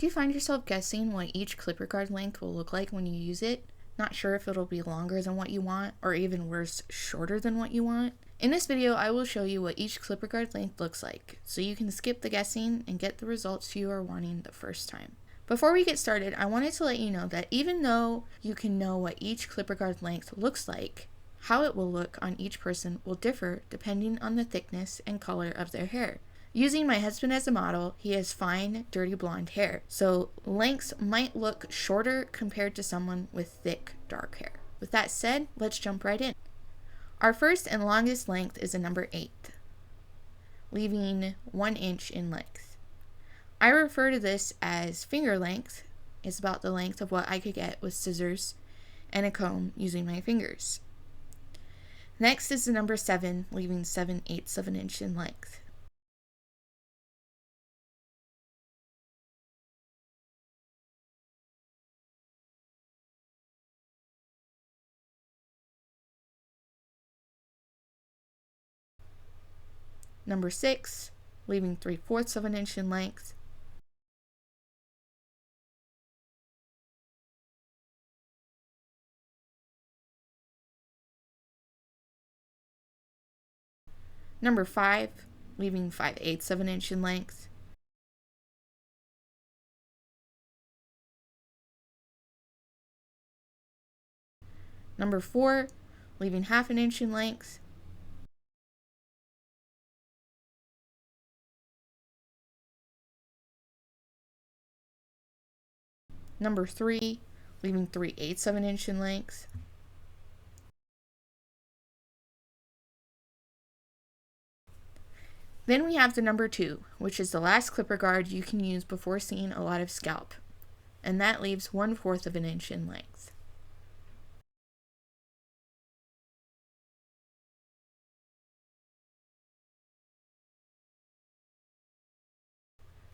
Do you find yourself guessing what each clipper guard length will look like when you use it? Not sure if it'll be longer than what you want, or even worse, shorter than what you want? In this video, I will show you what each clipper guard length looks like, so you can skip the guessing and get the results you are wanting the first time. Before we get started, I wanted to let you know that even though you can know what each clipper guard length looks like, how it will look on each person will differ depending on the thickness and color of their hair. Using my husband as a model, he has fine, dirty blonde hair, so lengths might look shorter compared to someone with thick, dark hair. With that said, let's jump right in. Our first and longest length is a number 8, leaving 1 inch in length. I refer to this as finger length. It's about the length of what I could get with scissors and a comb using my fingers. Next is the number 7, leaving 7/8 of an inch in length. Number 6, leaving 3/4 of an inch in length. Number 5, leaving 5/8 of an inch in length. Number 4, leaving 1/2 inch in length. Number 3, leaving 3/8 of an inch in length. Then we have the number 2, which is the last clipper guard you can use before seeing a lot of scalp, and that leaves 1/4 of an inch in length.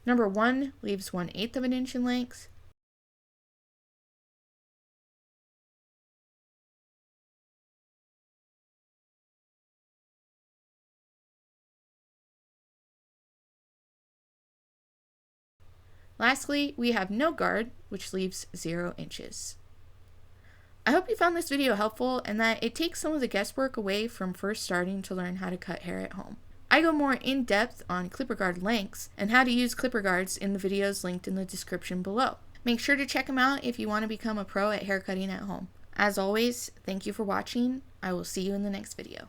Number 1 leaves 1/8 of an inch in length. Lastly, we have no guard, which leaves 0 inches. I hope you found this video helpful and that it takes some of the guesswork away from first starting to learn how to cut hair at home. I go more in depth on clipper guard lengths and how to use clipper guards in the videos linked in the description below. Make sure to check them out if you want to become a pro at haircutting at home. As always, thank you for watching. I will see you in the next video.